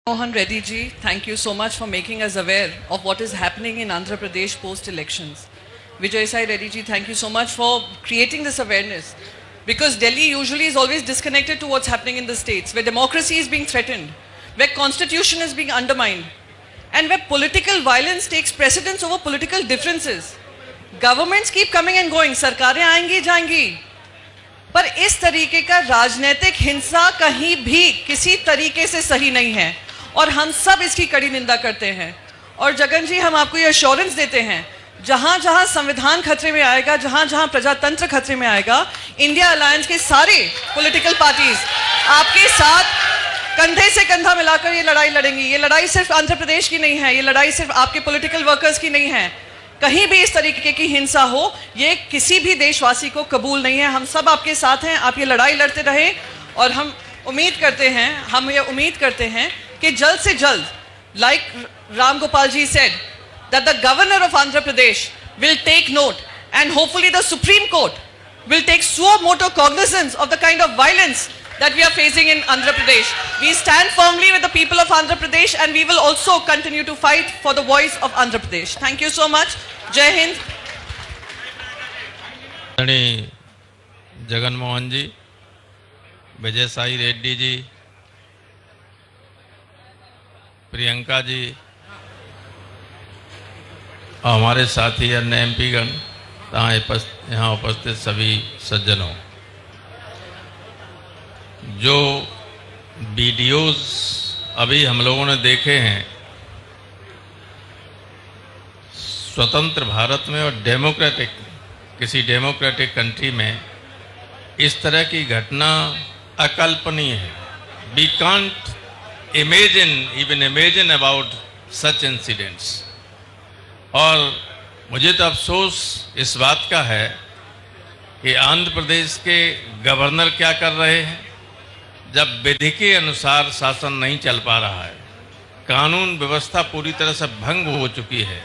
Mohan Reddy ji, thank you so much for making us aware of what is happening in Andhra Pradesh post-elections. Vijay Sai Reddy ji, thank you so much for creating this awareness. Because Delhi usually is always disconnected to what's happening in the states, where democracy is being threatened, where constitution is being undermined, and where political violence takes precedence over political differences. Governments keep coming and going, सरकारें आएंगी जाएंगी, पर इस तरीके का राजनीतिक हिंसा कहीं भी किसी तरीके से सही नहीं है और हम सब इसकी कड़ी निंदा करते हैं। और जगन जी, हम आपको ये एश्योरेंस देते हैं, जहां जहां संविधान खतरे में आएगा, जहां जहां प्रजातंत्र खतरे में आएगा, इंडिया अलायंस के सारे पॉलिटिकल पार्टीज आपके साथ कंधे से कंधा मिलाकर ये लड़ाई लड़ेंगी। ये लड़ाई सिर्फ आंध्र प्रदेश की नहीं है, ये लड़ाई सिर्फ आपके पॉलिटिकल वर्कर्स की नहीं है। कहीं भी इस तरीके की हिंसा हो, ये किसी भी देशवासी को कबूल नहीं है। हम सब आपके साथ हैं, आप ये लड़ाई लड़ते रहें और हम उम्मीद करते हैं कि जल्द से जल्द, like Ram Gopal ji said, that the governor of Andhra Pradesh will take note and hopefully the Supreme Court will take suo motu cognizance of the kind of violence that we are facing in Andhra Pradesh. We stand firmly with the people of Andhra Pradesh and we will also continue to fight for the voice of Andhra Pradesh. Thank you so much. Jai Hind. Jagan Mohan ji, Vijay Sai Reddy ji, Priyanka ji, और हमारे साथी अन्य MP गण, यहाँ उपस्थित सभी सज्जनों, जो वीडियोस अभी हम लोगों ने देखे हैं, स्वतंत्र भारत में और किसी डेमोक्रेटिक कंट्री में इस तरह की घटना अकल्पनीय है। We can't imagine about such incidents. और मुझे तो अफसोस इस बात का है कि आंध्र प्रदेश के गवर्नर क्या कर रहे हैं, जब विधि के अनुसार शासन नहीं चल पा रहा है, कानून व्यवस्था पूरी तरह से भंग हो चुकी है,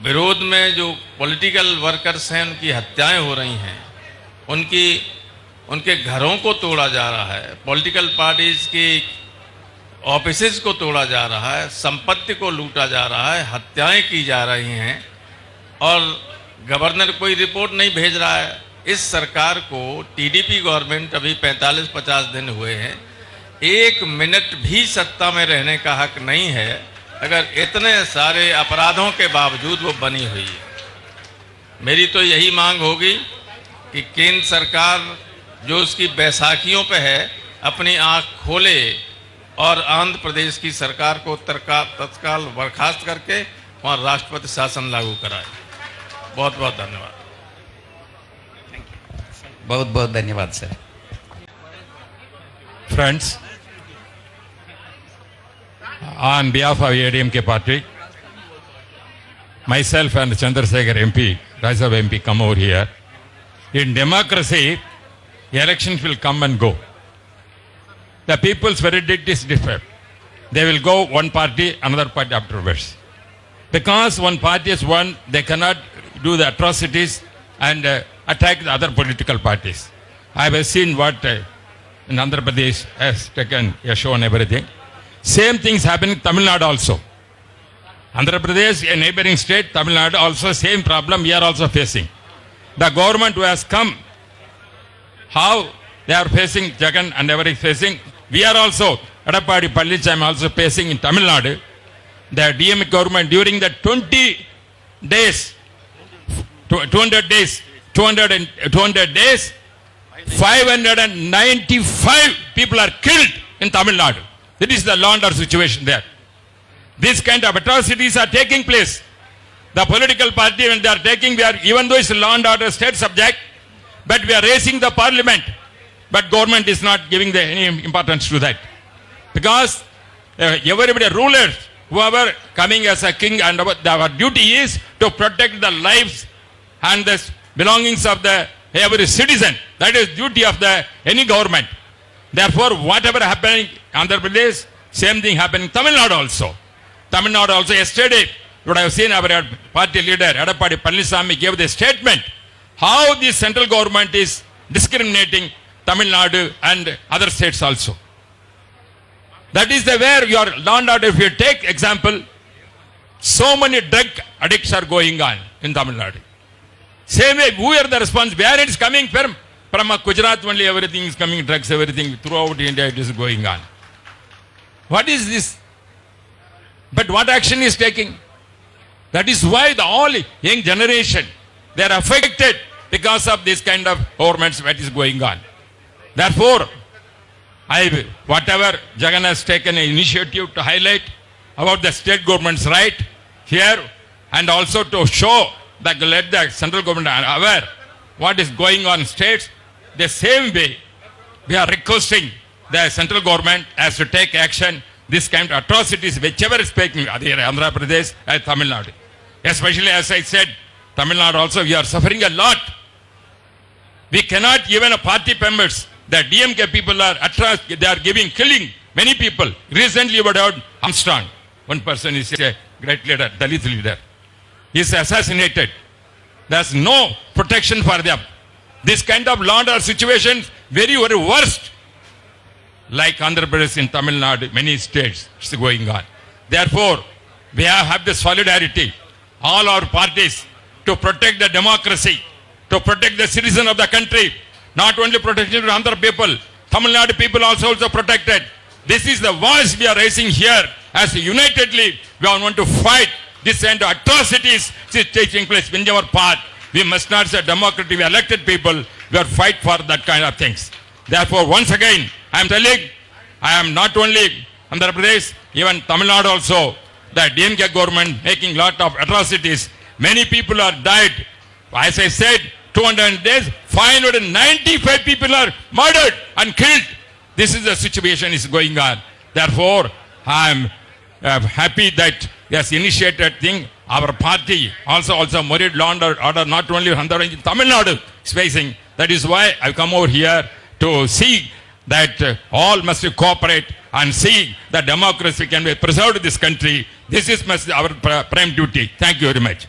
विरोध में जो पॉलिटिकल वर्कर्स हैं उनकी हत्याएं हो रही हैं, उनके घरों को तोड़ा जा रहा है, पॉलिटिकल पार्टीज की ऑफिसेज को तोड़ा जा रहा है, संपत्ति को लूटा जा रहा है, हत्याएं की जा रही हैं और गवर्नर कोई रिपोर्ट नहीं भेज रहा है। इस सरकार को, टीडीपी गवर्नमेंट अभी 45-50 दिन हुए हैं, 1 मिनट भी सत्ता में रहने का हक नहीं है अगर इतने सारे अपराधों के बावजूद वो बनी हुई है। मेरी तो यही मांग होगी कि केंद्र सरकार जो उसकी बैसाखियों पे है, अपनी आंख खोले और आंध्र प्रदेश की सरकार को तत्काल बर्खास्त करके वहाँ राष्ट्रपति शासन लागू कराए। बहुत बहुत धन्यवाद। बहुत बहुत धन्यवाद sir. Friends, on behalf of ADMK party, myself and Chandrasekhar MP, Rajya MP, come over here. In democracy, elections will come and go. The people's verdict is different. They will go one party, another party afterwards. Because one party is won, they cannot do the atrocities and attack the other political parties. I have seen what in Andhra Pradesh has taken, has shown everything. Same things happen in Tamil Nadu also. Andhra Pradesh, a neighboring state, Tamil Nadu also same problem we are also facing. The government who has come, how they are facing, Jagan and everybody facing, we are also, Edappadi Palnichami also facing in Tamil Nadu. The DMK government during the 200 days, 595 people are killed in Tamil Nadu. That is the law and order situation there. These kind of atrocities are taking place. The political party, when they are taking, even though it's a law and order state subject, but we are raising the parliament, but government is not giving any importance to that. Because everybody, rulers, whoever coming as a king, and our duty is to protect the lives and the belongings of every citizen. That is duty of any government. Therefore, whatever happening in Andhra Pradesh, same thing happening in Tamil Nadu also. Tamil Nadu also yesterday, what I have seen, our party leader, Edappadi Palnichami, gave the statement how the central government is discriminating Tamil Nadu and other states also. That is the where your law and order, if you take example, so many drug addicts are going on in Tamil Nadu. Same way, who are the response? Where it is coming from? From Gujarat only everything is coming, drugs, everything throughout India it is going on. What is this? But what action is taking? That is why the all young generation, they are affected because of this kind of governments what is going on. Therefore, whatever Jagan has taken an initiative to highlight about the state government's right here and also to show that let the central government are aware what is going on in states, the same way we are requesting the central government has to take action this kind of atrocities whichever is taking Andhra Pradesh and Tamil Nadu. Especially as I said, Tamil Nadu also we are suffering a lot. We cannot even a party members. The DMK people are they are killing many people. Recently you heard Armstrong. One person is a great leader, Dalit leader. He is assassinated. There's no protection for them. This kind of law and order situation, very, very worst. Like Andhra Pradesh in Tamil Nadu, many states, it's going on. Therefore, we have the solidarity, all our parties, to protect the democracy, to protect the citizen of the country, not only protecting Andhra people, Tamil Nadu people also protected. This is the voice we are raising here as unitedly we want to fight this kind of atrocities which is taking place in our part. We must not say democratic, we elected people, we are fight for that kind of things. Therefore, once again, I am telling, I am not only Andhra Pradesh, even Tamil Nadu also, the DMK government making lot of atrocities. Many people are died. As I said, 200 days, 595 people are murdered and killed. This is the situation is going on. Therefore, I am happy that yes, initiated thing. Our party also Murid law and order not only Andhra, Tamil Nadu is facing. That is why I come over here to see that all must cooperate and see that democracy can be preserved in this country. This is our prime duty. Thank you very much.